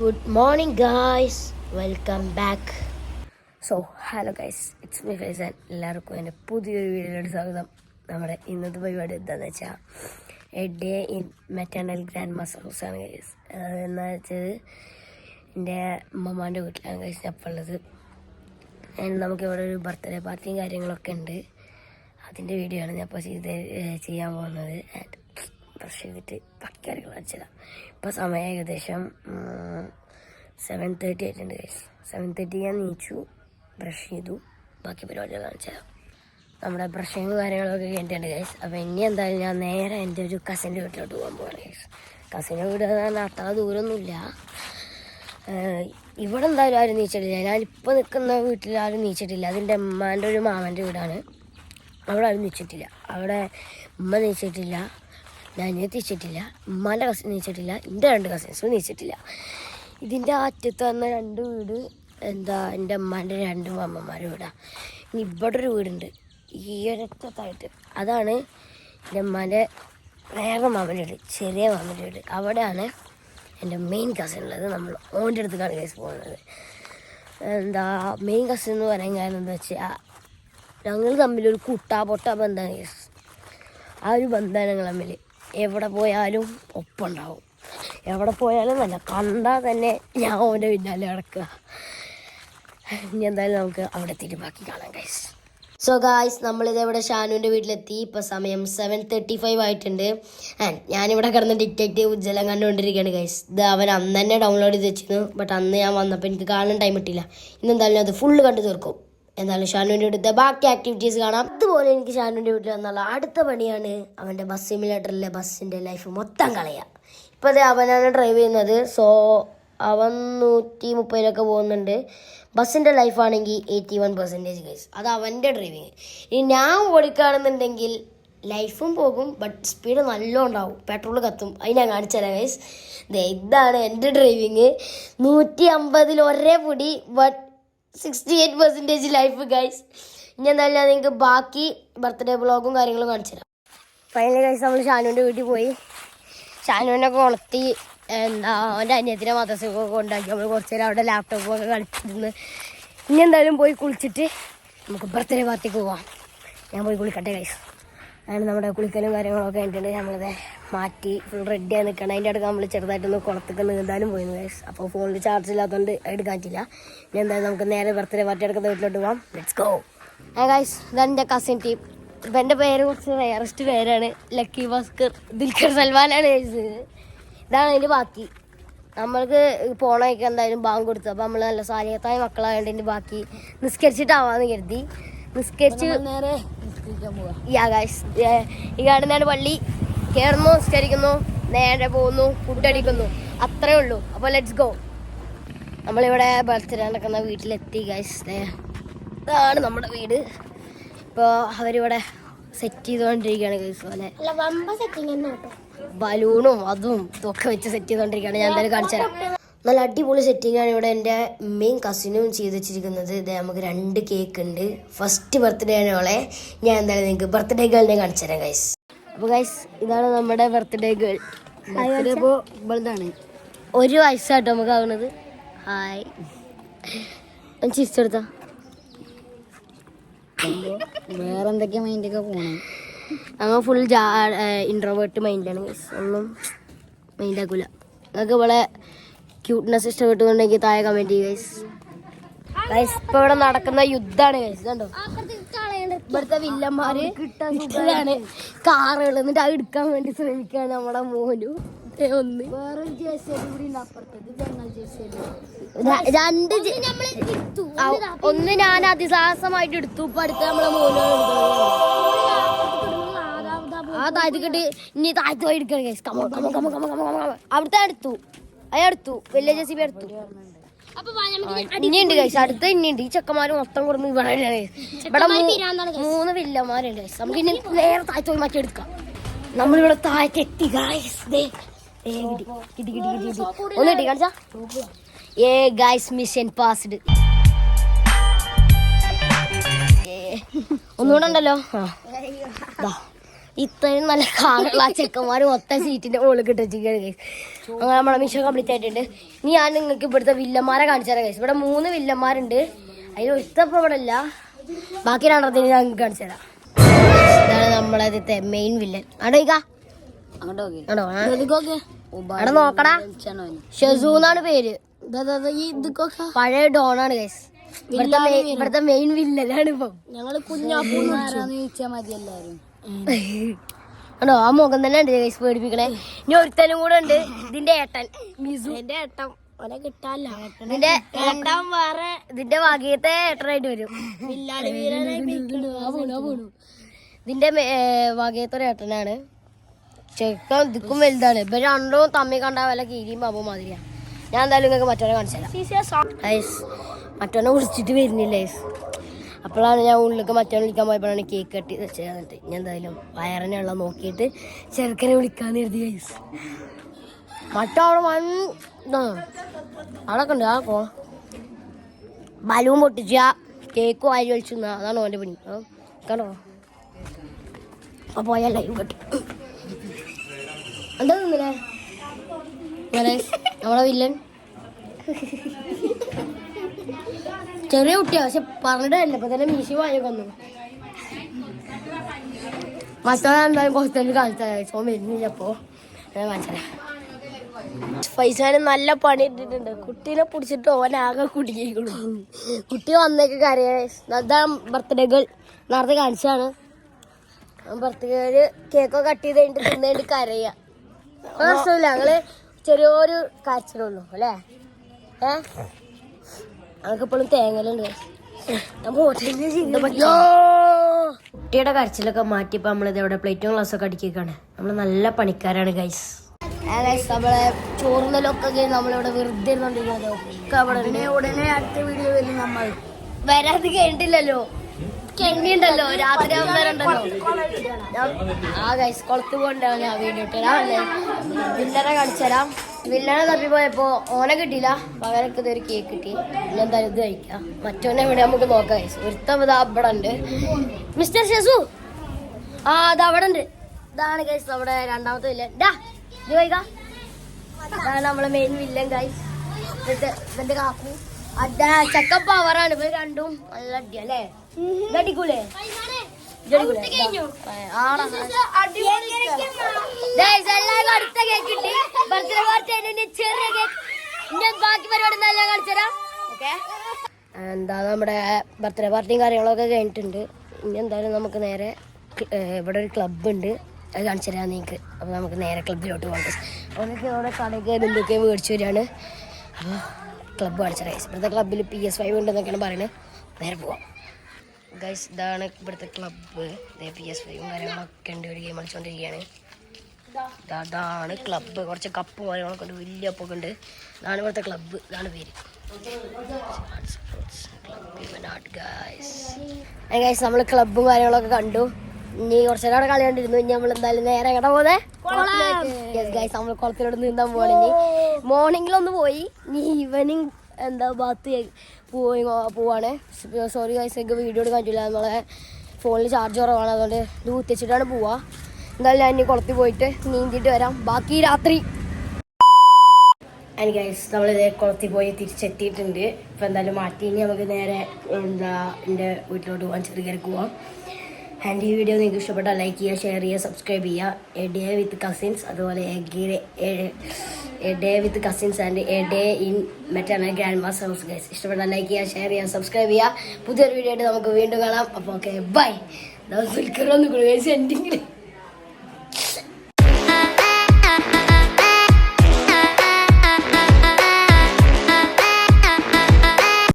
Good morning, guys. Welcome back. So, hello guys. It's me Faisal. എല്ലാവർക്കും എൻ്റെ പുതിയൊരു വീഡിയോയിലോട്ട് സ്വാഗതം. നമ്മുടെ ഇന്നത്തെ പരിപാടി എന്താണെന്ന് വെച്ചാൽ a day in maternal grand master ഹൗസാണ് ഗൈസ്. എന്താ വെച്ചത് എൻ്റെ അമ്മമാൻ്റെ വീട്ടിലാണ് ഗൈസ് ഞാൻ ഇപ്പോൾ ഉള്ളത്. നമുക്കിവിടെ ഒരു ബർത്ത്ഡേ പാർട്ടിയും കാര്യങ്ങളൊക്കെ ഉണ്ട്. അതിൻ്റെ വീഡിയോ ആണ് ഞാൻ ഇപ്പോൾ ചെയ്യാൻ പോകുന്നത്. ആൻഡ് ബ്രഷ് ചെയ്തിട്ട് ബാക്കി കാര്യങ്ങൾ കാണിച്ചുതരാം. ഇപ്പോൾ സമയം ഏകദേശം 7:30 ആയിട്ടുണ്ട് ഗൈസ്. 7:30 ഞാൻ നീച്ചു, ബ്രഷ് ചെയ്തു, ബാക്കി പരിപാടികൾ കാണിച്ചുതരാം. നമ്മുടെ ബ്രഷിങ് കാര്യങ്ങളൊക്കെ കഴിഞ്ഞിട്ടുണ്ട് ഗൈസ്. അപ്പോൾ ഇനി എന്തായാലും ഞാൻ നേരെ എൻ്റെ ഒരു കസിൻ്റെ വീട്ടിലോട്ട് പോകാൻ പോവാണ് ഗൈസ്. കസിൻ്റെ വീട് പറഞ്ഞാൽ അത്ര ദൂരമൊന്നുമില്ല. ഇവിടെ എന്തായാലും ആരും നീച്ചിട്ടില്ല. ഞാനിപ്പോൾ നിൽക്കുന്ന വീട്ടിൽ ആരും നീച്ചിട്ടില്ല. അതിൻ്റെ ഉമ്മാൻ്റെ ഒരു മാമൻ്റെ വീടാണ്. അവിടെ ആരും നീച്ചിട്ടില്ല. അവിടെ ഉമ്മ നീച്ചിട്ടില്ല, ഞാൻ നീച്ചിട്ടില്ല, ഉമ്മാൻ്റെ കസിൻ നീച്ചിട്ടില്ല, എൻ്റെ 2 കസിൻസും നീച്ചിട്ടില്ല. ഇതിൻ്റെ അറ്റത്ത് വന്ന 2 വീട് എൻ്റെ അമ്മാൻ്റെ 2 മാമ്മമാരുടെ വീടാണ്. ഇനി ഇവിടെ ഒരു വീടുണ്ട് ഈ ഒരറ്റത്തായിട്ട്, അതാണ് എൻ്റെ അമ്മാൻ്റെ വേറെ മാമൻ്റെ വീട്, ചെറിയ മാമൻ്റെ വീട്. അവിടെയാണ് എൻ്റെ മെയിൻ കസിൻ ഉള്ളത്. നമ്മൾ ഓൻ്റെ അടുത്തേക്കാണ് കേസ് പോകുന്നത്. മെയിൻ കസിൻ എന്ന് പറയാൻ കാരണം എന്താ വെച്ചാൽ ഞങ്ങൾ തമ്മിലൊരു പൊട്ട ബന്ധമാണ് കേസ്. ആ ഒരു ബന്ധമാണ് ഞങ്ങൾ തമ്മിൽ. എവിടെ പോയാലും ഒപ്പം ഉണ്ടാവും. എവിടെ പോയാലും നല്ല കണ്ടാൽ തന്നെ ഞാൻ ഓൻ്റെ പിന്നാലെ നടക്കുക. ഇനി എന്തായാലും നമുക്ക് അവിടെ എത്തിയിട്ട് ബാക്കി കാണാം ഗൈസ്. സോ ഗായ്സ്, നമ്മളിതെവിടെ ഷാനുവിൻ്റെ വീട്ടിലെത്തി. ഇപ്പോൾ സമയം 7:35 ആയിട്ടുണ്ട്. ഞാനിവിടെ കിടന്ന് ഡിറ്റക്റ്റീവ് ഉജ്ജ്വലം കണ്ടുകൊണ്ടിരിക്കുകയാണ് ഗൈസ്. ഇത് അവൻ അന്ന് തന്നെ ഡൗൺലോഡ് ചെയ്ത് വെച്ചിരുന്നു. ബട്ട് അന്ന് ഞാൻ വന്നപ്പോൾ എനിക്ക് കാണാൻ ടൈം കിട്ടില്ല. ഇന്നെന്തായാലും അത് ഫുള്ള് കണ്ടു തീർക്കും. എന്നാലും ഷാനുവിൻ്റെ വീട്ടിലത്തെ ബാക്കി ആക്ടിവിറ്റീസ് കാണാം. അതുപോലെ എനിക്ക് ഷാനുവിൻ്റെ വീട്ടിൽ വന്നുള്ള അടുത്ത പണിയാണ് അവൻ്റെ ബസ് സിമുലേറ്ററിലെ ബസ്സിൻ്റെ ലൈഫ് മൊത്തം കളയുക. ഇപ്പോൾ അത് അവനാണ് ഡ്രൈവ് ചെയ്യുന്നത്. സോ അവൻ 130 പോകുന്നുണ്ട്. ബസ്സിൻ്റെ ലൈഫാണെങ്കിൽ 81% ഗൈസ്. അത് അവൻ്റെ ഡ്രൈവിങ്. ഇനി ഞാൻ ഓടിക്കുകയാണെന്നുണ്ടെങ്കിൽ ലൈഫും പോകും, ബട്ട് സ്പീഡ് നല്ലോണം ഉണ്ടാവും, പെട്രോൾ കത്തും. അത് ഞാൻ കാണിച്ചു തരാം ഗൈസ്. ഇതാണ് എൻ്റെ ഡ്രൈവിങ്. 150 ഒരേ പൊടി, ബട്ട് 68% ലൈഫ് ഗൈസ്. ഇനി എന്തായാലും ഞാൻ നിങ്ങൾക്ക് ബാക്കി ബർത്ത്ഡേ വ്ളോഗും കാര്യങ്ങളും കാണിച്ചു തരാം. ഫൈനലി ഗൈസ്, നമ്മൾ ഷാനുവിൻ്റെ വീട്ടിൽ പോയി. ഷാനുവിനൊക്കെ ഉണർത്തി അവൻ്റെ അനിയത്തിനെ മദ്രസയൊക്കെ കൊണ്ടാക്കി നമ്മൾ കുറച്ച് നേരം അവിടെ ലാപ്ടോപ്പൊക്കെ കളിച്ചിരുന്ന്. ഇനി എന്തായാലും പോയി കുളിച്ചിട്ട് നമുക്ക് ബർത്ത്ഡേ പാർട്ടിക്ക് പോവാം. ഞാൻ പോയി കുളിക്കട്ടെ ഗൈസ്. അങ്ങനെ നമ്മുടെ കുളിക്കലും കാര്യങ്ങളൊക്കെ കഴിഞ്ഞിട്ടുണ്ട്. നമ്മളത് മാറ്റി ഫുൾ റെഡിയായി നിൽക്കണം. അതിൻ്റെ അടുത്ത് നമ്മൾ ചെറുതായിട്ടൊന്ന് കുളത്തൊക്കെ നീന്താനും പോയിരുന്നു ഗൈസ്. അപ്പോൾ ഫോണിൽ ചാർജ് ഇല്ലാത്തതുകൊണ്ട് എടുക്കാൻ പറ്റില്ല. ഇനി എന്തായാലും നമുക്ക് നേരെ ബർത്ത്ഡേ പാർട്ടി എടുക്കുന്ന വീട്ടിലോട്ട് പോകാം. Let's go. ഗൈസ്, ഇതാണ് എൻ്റെ കസിൻ ടീം. ഇപ്പം എൻ്റെ പേര് കുറച്ച് റയറസ്റ്റ് പേരാണ്. ലക്കി ഭാസ്കർ, ദുൽഖർ സൽമാനാണ് ഗൈസ്. ഇതാണ് അതിൻ്റെ ബാക്കി. നമ്മൾക്ക് പോണമൊക്കെ എന്തായാലും ബാങ്ക് കൊടുത്തു. അപ്പോൾ നമ്മൾ നല്ല സാലിഹത്തായ മക്കളായതുകൊണ്ട് ഇതിൻ്റെ ബാക്കി നിസ്കരിച്ചിട്ടാവാന്ന് കരുതി. നിസ്കരിച്ച് നേരെ ഈ കാണുന്നതാണ് പള്ളി. കയറുന്നു, നിസ്കരിക്കുന്നു, നേരെ പോകുന്നു, ഫുഡടിക്കുന്നു, അത്രേ ഉള്ളൂ. അപ്പോൾ ലെറ്റ്സ് ഗോ. നമ്മളിവിടെ ബർത്ത്ഡേ നടക്കുന്ന വീട്ടിലെത്തി ഗൈസ്. ഇതാണ് നമ്മുടെ വീട്. ഇപ്പോൾ അവരിവിടെ സെറ്റ് ചെയ്തുകൊണ്ടിരിക്കുകയാണ് ഗൈസ്. പോലെ ബലൂണും അതും ഇതൊക്കെ വെച്ച് സെറ്റ് ചെയ്തുകൊണ്ടിരിക്കുകയാണ്. ഞാൻ എന്തായാലും കാണിച്ചു തരാം. നല്ല അടിപൊളി സെറ്റിംഗാണ് ഇവിടെ എൻ്റെ മെയിൻ കസിനും ചെയ്ത് വെച്ചിരിക്കുന്നത്. ഇത് നമുക്ക് 2 കേക്ക് ഉണ്ട്. ഫസ്റ്റ് ബർത്ത്ഡേ ആണ് അവളെ. ഞാൻ എന്തായാലും നിങ്ങൾക്ക് ബർത്ത്ഡേ ഗേളിനെ കാണിച്ചു തരാം ഗൈസ്. അപ്പോൾ ഗൈസ്, ഇതാണ് നമ്മുടെ ബർത്ത്ഡേ ഗേൾ. ഇപ്പോൾ ഇതാണ് 1 വയസ്സാട്ടോ നമുക്ക് ആവുന്നത്. ഹായ്, ചിരിച്ചെടുത്താ. വേറെ എന്തൊക്കെയാ മൈൻഡൊക്കെ പോകണം. ഞങ്ങൾ ഫുൾ ഇൻട്രോവേർട്ട് മൈൻഡാണ് ഗൈസ്. ഒന്നും മൈൻഡാക്കൂല. നിങ്ങൾക്ക് ഇവിടെ ക്യൂട്ട്നെസ് ഇഷ്ടപ്പെട്ടുകൊണ്ടെങ്കിൽ താഴെ കമൻറ്റ് ചെയ്യുക ഗൈസ്. ഗൈസ്, ഇപ്പോൾ ഇവിടെ നടക്കുന്ന യുദ്ധമാണ് ഗൈസ്. കണ്ടോ, ഇവിടുത്തെ വില്ലന്മാര് ഇതാണ് കാറുകൾ. എന്നിട്ട് അത് എടുക്കാൻ വേണ്ടി ശ്രമിക്കുകയാണ് നമ്മുടെ മോനു. ഒന്ന് ഒന്ന് ഞാൻ അതിസാഹസമായിട്ട് എടുത്തു. ഇപ്പൊ അടുത്ത് നമ്മളെ മോനു ആ താഴ്ത്തിക്കിട്ട് ഇനി താഴ്ത്തു പോയി എടുക്കണം ഗൈസ്. അവിടുത്തെ എടുത്തു, അയാടുത്തു, വലിയ ജെസിബി എടുത്തു. ഇനിയുണ്ട് ഗൈസ്, അടുത്ത ഇനിയുണ്ട്. ഈ ചെക്കന്മാര് മൊത്തം കൊടുന്ന് ഇവിടെ ഇവിടെ 3 വില്ലന്മാരുണ്ട് ഗൈസ്. നമുക്ക് ഇനി നേരെ താഴ്ത്തു പോയി മാറ്റിയെടുക്കാം. നമ്മളിവിടെ താഴ്ത്തെത്തി ഗൈസ്. ഒന്ന് കിട്ടി കാണിച്ചാ. Guys, mission passed. ഒന്നുകൂടെ ഉണ്ടല്ലോ. ഇത്രയും നല്ല കാറുള്ള ചെക്കന്മാർ മൊത്തം സീറ്റിന്റെ മുകളിൽ കിട്ടിച്ചിരിക്കുകയാണ് ഗൈസ്. അങ്ങനെ നമ്മളെ മിഷൻ കംപ്ലീറ്റ് ആയിട്ടുണ്ട്. ഇനി ഞാൻ നിങ്ങൾക്ക് ഇവിടുത്തെ വില്ലന്മാരെ കാണിച്ചു തരാം ഗൈസ്. ഇവിടെ 3 വില്ലന്മാരുണ്ട്. അതിൽ ഒരുത്തപ്പം ഇവിടെ ഇല്ല, ബാക്കി 2 ഞാൻ നിങ്ങൾക്ക് കാണിച്ചു തരാം. ഇതാണ് നമ്മളെ മെയിൻ വില്ലൻ. അവിടെ നോക്കടാ, ഷെസു എന്നാണ് പേര്. പഴയ ഡോണാണ് ഗൈസ്. ഇവിടുത്തെ മെയിൻ വില്ലനാണ് ഇപ്പം. ഞങ്ങള് കുഞ്ഞാപ്പൂന്ന് ചോദിച്ചാൽ മതി എല്ലാരും. ആണോ, ആ മുഖം തന്നെ ഉണ്ട് ഗൈസ്, പേടിപ്പിക്കണേ. ഇനി ഒരുത്തനും കൂടെ ഉണ്ട്, ഇതിന്റെ ഏട്ടൻ മിസു. എന്റെ ഏട്ടൻ ഓനെ കിട്ടാല്ല. ഇതിന്റെ ഏട്ടൻ വേറെ, ഇതിന്റെ വകയത്തെ ഏട്ടനായിട്ട് വരും. ഇതിന്റെ വകയത്തൊരു ഏട്ടനാണ്. ചെക്കൻ ദിക്കും വലുതാണ്. ഇപ്പൊ 2 തമ്മി കണ്ട വല്ല കീരിയും പാമ്പും മാതിരിയാ. ഞാൻ എന്തായാലും നിങ്ങൾക്ക് മറ്റവനെ കാണിച്ചു തരാം. മറ്റവനെ വിളിച്ചിട്ട് വരുന്നില്ല ഗൈസ്. അപ്പോഴാണ് ഞാൻ ഉള്ളിലേക്ക് മറ്റവനെ വിളിക്കാൻ പോയപ്പോഴാണ് കേക്ക് കട്ടി വെച്ചിട്ട് ഞാൻ എന്തായാലും വയറിനുള്ള നോക്കിയിട്ട് ചെറുക്കനെ വിളിക്കാന്ന് കരുതി ഗൈസ്. മറ്റവിടെ അവിടെ ഉണ്ട്. ആ ബലൂൺ പൊട്ടിച്ച കേക്ക് വാരി വലിച്ചു. അതാണ് ഓൻ്റെ പണി. കണ്ടോ, അപ്പൊ ഞാൻ ലൈവ് കെട്ടി എന്താ നിന്നില്ലേ നമ്മളെ വില്ലൻ. ചെറിയ കുട്ടിയാ, പക്ഷെ പറഞ്ഞിട്ടല്ല. ഇപ്പൊ തന്നെ മീശി വായൊക്കെ വന്നു. മറ്റോടെ എന്തായാലും കുറച്ചു കാണിച്ചാൽ വരുന്നില്ല. അപ്പോ ഞാൻ കാണിച്ചാലേ പൈസാന് നല്ല പണി ഇട്ടിട്ടുണ്ട്. കുട്ടീനെ പിടിച്ചിട്ട് ഓനാകെ കുടുങ്ങിയിരിക്കുന്നു. കുട്ടി വന്നേക്ക് കരയാ. അതാണ് ബർത്ത്ഡേ ഗേൾ. നേരത്തെ കാണിച്ചാണ് ബർത്ത്ഡേ കേക്കൊക്കെ കട്ട് ചെയ്ത് കഴിഞ്ഞിട്ട് തിന്നേണ്ടി കരയാ. പ്രശ്നമില്ല, ഞങ്ങള് ചെറിയൊരു കരച്ചിലുള്ളൂ അല്ലേ. ഞങ്ങൾക്കിപ്പോഴും തേങ്ങലുണ്ട്. കുട്ടിയുടെ കരച്ചിലൊക്കെ മാറ്റിയപ്പോ നമ്മളിത് ഇവിടെ പ്ലേറ്റും ഗ്ലാസ്സൊക്കെ അടിക്കാണ്. നമ്മള് നല്ല പണിക്കാരാണ് ഗൈസ്. നമ്മളെ ചോറിനലൊക്കെ നമ്മളിവിടെ വെറുതെ ഇരുന്നോണ്ടിരിക്കുന്നത്. ഉടനെ അടുത്ത വീഡിയോ വരും. നമ്മൾ വരാത് കഴിഞ്ഞിട്ടില്ലല്ലോ, കെണിയുണ്ടല്ലോ, രാത്രി ആവുന്നവരുണ്ടല്ലോ. ആ ഗൈസ് കുളത്ത് പോകണ്ടാവും. ഞാൻ വീഡിയോ ഇട്ടരാല്ലേ, വില്ലനെ കാണിച്ചു തരാം. വില്ലനെ തപ്പിപ്പോയപ്പോ ഓനെ കിട്ടിയില്ല, പകരൊക്കെ ഇതൊരു കേക്ക് കിട്ടി. പിന്നെ എന്തായാലും ഇത് കഴിക്കാം. മറ്റോനെ ഇവിടെ നമുക്ക് നോക്കാം ഗൈസ്. ഒരുത്തം ഇത് അവിടെ ഉണ്ട്, മിസ്റ്റർ ഷെസു. ആ അത് അവിടെ ഉണ്ട്. ഇതാണ് ഗൈസ് നമ്മുടെ 2ാമത്തെ വില്ലൻ. ഇത് കഴിക്കാം. ഇതാണ് നമ്മളെ മെയിൻ വില്ലൻ ഗൈസ്. ഇവന്റെ കാക്കു അതാ ചെക്കൻ പവറാണ്. ഇവര് 2ഉം നല്ല അടിയാ അല്ലേ. അടിക്കൂലേ അടുത്ത കേക്ക് കിട്ടി. ബർത്ത്ഡേ പാർട്ടി ചെറിയ കേക്ക്. ബാക്കി പരിപാടി എല്ലാം കാണിച്ചുതരാം. ഓക്കെ, എന്താ നമ്മുടെ ബർത്ത്ഡേ പാർട്ടിയും കാര്യങ്ങളൊക്കെ കഴിഞ്ഞിട്ടുണ്ട്. ഇനി എന്തായാലും നമുക്ക് നേരെ ഇവിടെ ഒരു ക്ലബ് ഉണ്ട്, അത് കാണിച്ചു തരാം നിങ്ങൾക്ക്. അപ്പോൾ നമുക്ക് നേരെ ക്ലബിലോട്ട് പോകട്ടെ. അവനൊക്കെ അവിടെ കടയൊക്കെ എന്തൊക്കെ മേടിച്ചു വരികയാണ്. അപ്പോൾ ക്ലബ്ബ് കാണിച്ചു തരാം. ഇവിടുത്തെ ക്ലബ്ബിൽ PS5 ഉണ്ടെന്നൊക്കെയാണ് പറയുന്നത്. നേരെ പോവാം ഗൈസ്. ഇതാണ് ഇവിടുത്തെ ക്ലബ്ബ്. PS5 കാര്യങ്ങളൊക്കെ ഉണ്ട്. ഒരു ഗെയിം കളിച്ചുകൊണ്ടിരിക്കുകയാണ്. ഇതാണ് ക്ലബ്ബ്. കുറച്ച് കപ്പും കാര്യങ്ങളൊക്കെ ഉണ്ട്, വലിയ അപ്പൊക്കെ ഉണ്ട്. ഇതാണ് ഇവിടുത്തെ ക്ലബ്ബ്. ഇതാണ് പേര് ഗൈസ്. നമ്മൾ ക്ലബ്ബും കാര്യങ്ങളൊക്കെ കണ്ടു. ഇനി കുറച്ച് നേരം കളി കണ്ടിരുന്നു. ഇനി നമ്മൾ എന്തായാലും നേരെ എവിടെ പോകുന്നത് ഗൈസ്, നമ്മൾ കുളത്തിലോട്ട് നീന്താൻ പോവാണ്. ഇനി മോർണിംഗിലൊന്ന് പോയി, ഇനി ഈവനിങ് എന്താ ബാത്ത് പോവാണ്. സോറി ഗൈസ്, എനിക്ക് വീഡിയോ എടുക്കാൻ പറ്റില്ല. നമ്മളെ ഫോണിൽ ചാർജ് കുറവാണ്, അതുകൊണ്ട് ഇത് കുത്തിച്ചിട്ടാണ് പോവുക. എന്തായാലും ഞാൻ ഇനി കുളത്തിൽ പോയിട്ട് നീന്തിയിട്ട് വരാം. ബാക്കി രാത്രി എനിക്ക് ഗൈസ് നമ്മളിത് കുളത്തിൽ പോയി തിരിച്ചെത്തിയിട്ടുണ്ട്. ഇപ്പം എന്തായാലും മാറ്റി ഇനി നമുക്ക് നേരെ എന്താ എൻ്റെ വീട്ടിലോട്ട് പോകാൻ ചെറുകരക്ക് പോവാം. ആൻഡ് ഈ വീഡിയോ നിങ്ങൾക്ക് ഇഷ്ടപ്പെട്ടാൽ ലൈക്ക് ചെയ്യുക, ഷെയർ ചെയ്യുക, സബ്സ്ക്രൈബ് ചെയ്യുക. എ ഡേ വിത്ത് കസിൻസ്, അതുപോലെ a day with cousins and a day in maternal grandma's house guys. ഇഷ്ടപ്പെട്ടാൽ ലൈക്ക് ചെയ്യുക, ഷെയർ ചെയ്യുക, സബ്സ്ക്രൈബ് ചെയ്യുക. പുതിയൊരു വീഡിയോ ആയിട്ട് നമുക്ക് വീണ്ടും കാണാം. അപ്പോൾ ഓക്കെ, ബൈ. ഒന്ന് കൊടുക്കുക സെൻഡിങ്ങിൽ